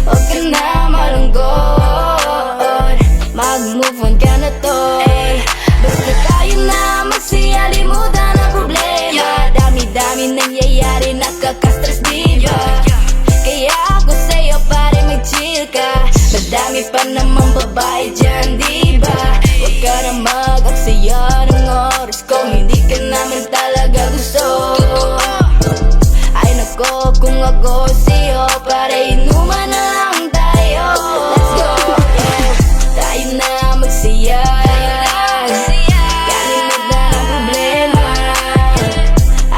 Huwag ka na malungkot, mag-move on ka na to. Basta tayo na magsaya, limutan ang problema. Dami-dami nangyayari, nakaka-stress diba? Kaya ako sa'yo pare mag-chill ka, madami pa namang babae dyan diba? Huwag ka na mag-aksaya ng oras kung hindi ka naman talaga gusto. Ay nako, kung ako sa'yo pare inuman na lang tayo. Let's go, yeah. Tayo na magsaya, kalimutan ang problema.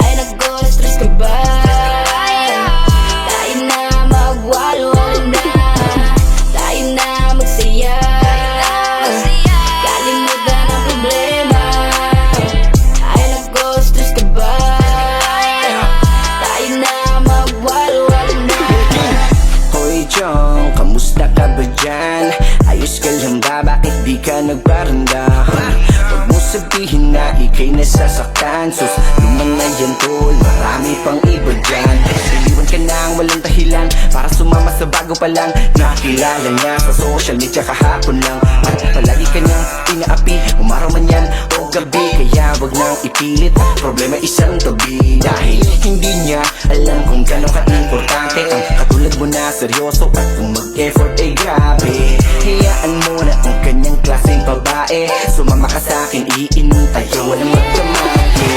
Ay nako, stress ka ba? Tayo na magwalwal na, tayo na magsaya, kalimutan ang problema. Ay nako, stress ka ba? Tayo na magwalwal na. Hoy Chong, kamusta ka ba dyan? Ayos ka lang ba? Bakit di ka nagparanda? Huwag mo sabihin na ika'y nasasaktan. Sus, luman na yan tol, marami pang iba dyan. Iniwan ka nang walang dahilan para sumama sa bago pa lang. Nakilala niya sa social media kahapon lang. At palagi ka niyang inaapi, umaraw man yan o gabi. Kaya wag nang ipilit, problema isang tabi. Dahil hindi niya alam kung gano'ng ka-importante ang katulad mo na seryoso at kung mag-effort ay grabe. Hayaan mo na ang kanyang klaseng babae, sumama ka sa'kin, iinom tayo, walang magkamali.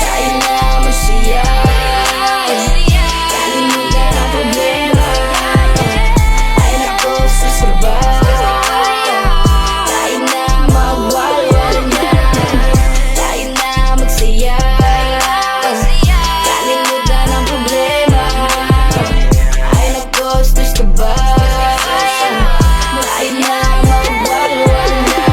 Tayo na magsaya, kalimutan ang problema. Ay nako, stress ka ba? Tayo na magwalwal na, tayo na magsaya, kalimutan ang problema. Ay nako, stress ka ba? Tayo na magwalwal na.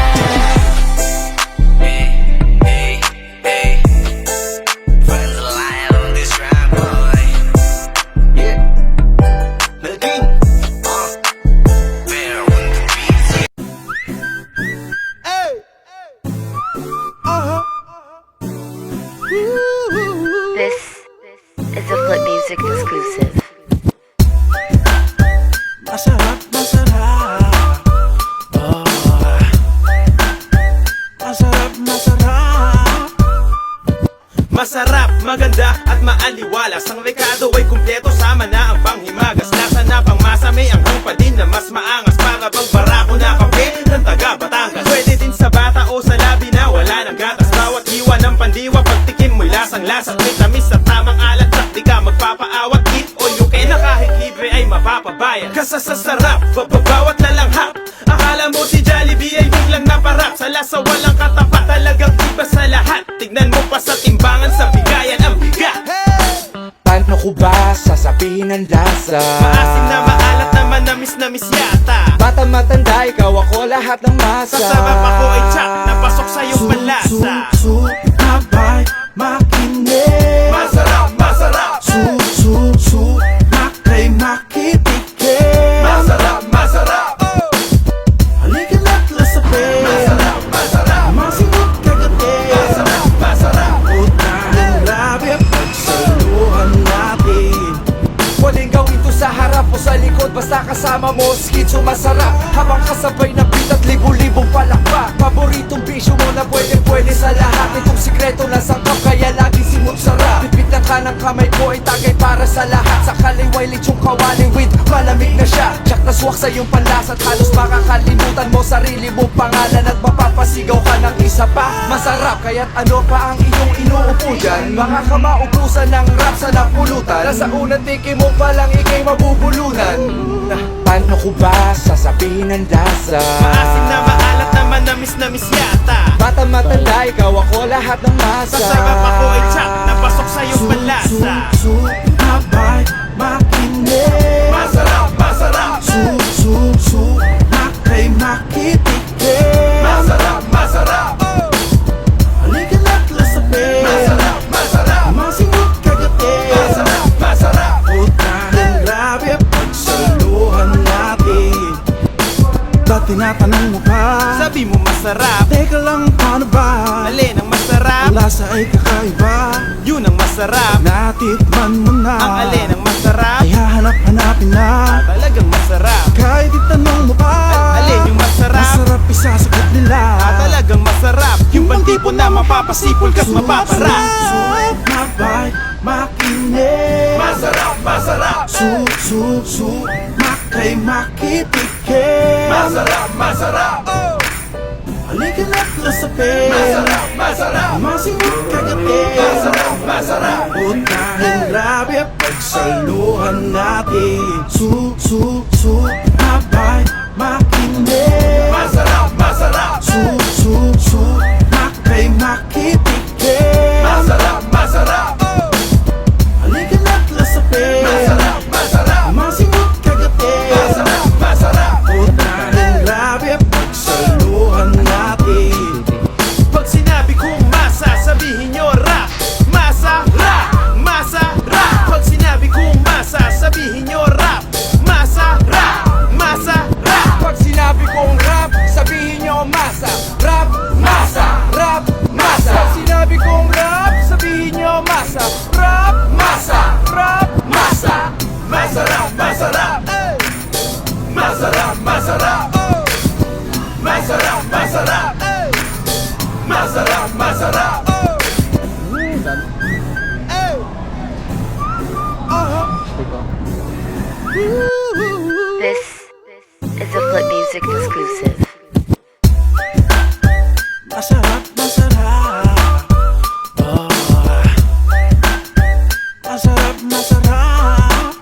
Friends alive on this rap, boy. Yeah, Melvin. Bear on the beat. This is a Flip Music exclusive. Masarap, masarap. Oh. Masarap, masarap. Masarap, maganda at maaliwalas. Ang rekado ay kumpleto, sama na ang panghimagas. Lasa na pang masa, may anghang pa din na mas maangas. Para bang barako na kape ng taga Batangas. Pwede din sa bata o sa labi na wala ng gatas. Bawat hiwa ng pandiwa, pagtikim mo'y lasang lasat. May tamis at tamang alat, sak di ka magpapaawat. Eat all you can na kahit libre ay mapapabayad. Kasasasarap, bawat lalanghap. Akala mo si Jollibee ay biglang naparap. Sa lasa walang katapat, talagang iba sa lahat. Tignan mo pa sa timbangan, sa bigayan ang bigat. Paano ko ba sasabihin ang lasa? Maasim na maalat na manamis na yata. Bata matanda, ikaw ako lahat ng masa. Sa sarap ako ay tsak, napasok sa iyong panlasa. Abay, makinig. Masarap, masarap. Makay makitikin. Masarap, masarap. Halika na't lasapin. Masarap, masarap. Masingot kagatin. Masarap, masarap. Utang ng labi at pagsaluhan natin. Pwedeng gawin to sa harap o sa likod, basta kasama mo, skitso masarap. Habang kasabay na beat at libu-libong palakpak. Paboritong bisyo mo na pwede sa lahat. Itong sikreto na sangkap, kaya lagi simot sarap. Bibit na kanang kamay ko ay tagay para sa lahat. Sa kaliway lechong kawali with malamig na siya. Tsak na swak sa iyong panlasa at halos makakalimutan mo sarili mong pangalan. At mapapasigaw ka ng isa pa. Masarap, kaya't ano pa ang iyong inuupo dyan? Baka ka maubusan ng rap sa napulutan. Nasa unang tiki mo palang ikay mabubulunan. Paano ko ba sasabihin ang lasa? Maasim na maalat na manamis yata. Bata matanda, ikaw ako lahat ng masa. Sa sarap ako ay tsak, napasok sa iyong panlasa. Abay, makinig. Masarap, masarap. Makay makitikin. Masarap, masarap. Halika na't lasapin. Masarap, masarap. Masingot kagatin. Masarap, masarap. Utang ng labi at pagsaluhan natin. Ba't tinatanong mo pa? Sabi mo masarap. Teka lang, paano ba? Alin ang masarap? Ang lasa ay kakaiba. Yun ang masarap. Natikman mo na. Ang alin ang masarap? Ay hahanap-hanapin mapapasipol ka't mapapara. Mabay, makinig. Masarap, masarap, Makay makitikin. masarap, masarap, Halika na't lasapin. masarap, masarap, Masingot kagatin. masarap, masarap, Utahing grabe pagsaluhan natin. Mabay, makinig. masarap, masarap, Makay makitikin. masarap, masarap, Halika na't lasapin. masarap, masarap, Masingot kagatin. masarap, masarap. Utahing grabe pagsaluhan natin. Pag sinabi kong masa, sabihin nyo rap. Masarap, masarap. Pag sinabi kong masa, sabihin nyo rap. Masarap, masarap. Pag sinabi kong rap, sabihin nyo masa. Rap, masa, rap, masa. Pag sinabi kong rap, sabihin nyo masa. Rap, masa, rap, masa. Masarap, masarap, masarap, masarap, masarap, masarap, masarap, masarap. This is a Flip Music exclusive. Masarap, masarap. Masarap, masarap.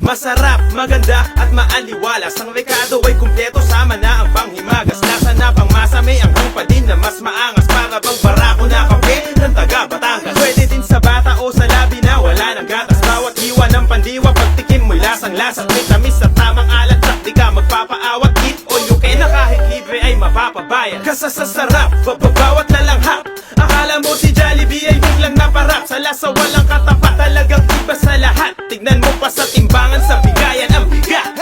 Masarap, maganda at maaliwalas. Ang rekado ay kumpleto, sama na ang panghimagas. Lasa na pang masa, may anghang pa din na mas maangas. Para bang barako na kape ng taga Batangas. Pwede din sa bata o sa labi na wala ng gatas. Bawat hiwa ng pandiwa, pagtikim mo'y lasang-lasat. May tamis sa tamang alat, tsak di ka magpapaawat. Eat all you can na kahit libre ay mapapabayad. Kasasasarap, babawat lalanghap. Akala mo si Jollibee ay biglang naparap. Sa lasa walang katapat, talagang iba sa lahat. Tignan mo pa sa timbangan, sa bigayan ang bigat.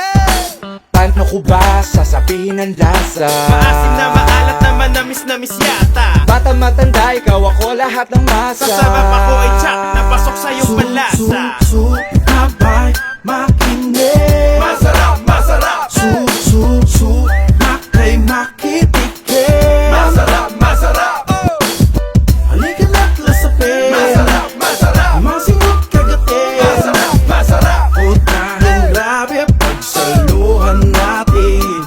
Paano ko ba sasabihin ang lasa? Maasim na maalat naman, namis yata. Bata matanda, ikaw ako lahat ng masa. Sa sarap ako ay tsak, napasok sa iyong panlasa. Mabay, makinig. Masarap, masarap, Makay makitikin. masarap, masarap, Halika na't lasapin. masarap, masarap, Masingot kagatin. masarap, masarap. Utahing grabe pagsaluhan natin.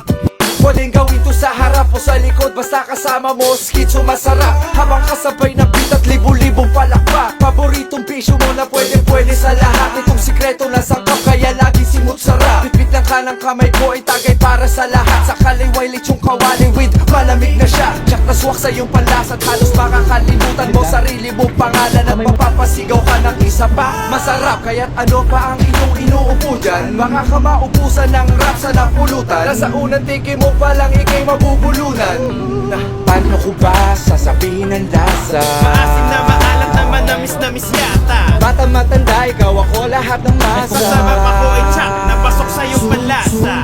Pwedeng gawin to sa harap o sa likod, basta kasama mo, skitso masarap. Habang kasabay ng beat at libu-libong palakpak. Paboritong bisyo mo na pwede sa lahat. Itong sikreto na sangkap, kaya lagi simut sarap. Pipit ng kanang kamay ko ay tagay para sa lahat. Sa kaliway lechong kawali with malamig na siya. Jack na swak sa iyong panlasa at halos makakalimutan mo sarili mong pangalan. At mapapasigaw ka ng isa pa. Masarap, kaya't ano pa ang iyong inuupo dyan? Baka ka maubusan ng rap sa napulutan. Nasa unang tiki mo palang ikay mabubulunan. Paano ko ba sasabihin ang lasa? Maasim na maalat naman, namis yata. Bata matanda, ikaw ako lahat ng masa. Sa sarap ako ay tsak, napasok sa iyong panlasa.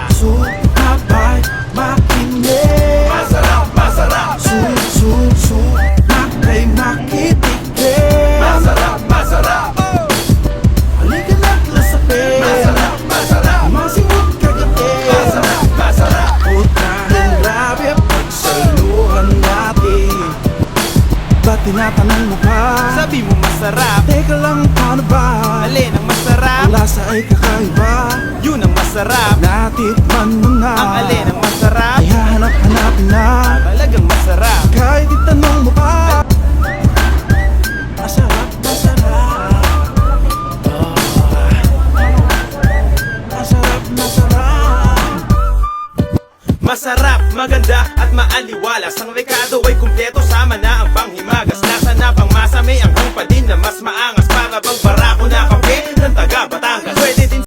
Mabay, makinig. Masarap, masarap, Makay makitikin. masarap, masarap, Halika na't lasapin. masarap, masarap, Masingot kagatin. masarap, masarap. Utahing grabe pagsaluhan natin. Ba't tinatanong mo pa? Sabi mo masarap, Teka lang, paano ba? alin ang masarap? Ang lasa ay kakaiba. Yun ang masarap. Natikman mo na. Ang alin ang masarap? Ay hahanap-hanapin na. Talagang masarap. Kahit itanong mo pa. Masarap, masarap. Masarap, masarap. Masarap, maganda at maaliwalas. Ang rekado ay kumpleto, sama na ang panghimagas. Lasa na pang masa, may anghang pa din na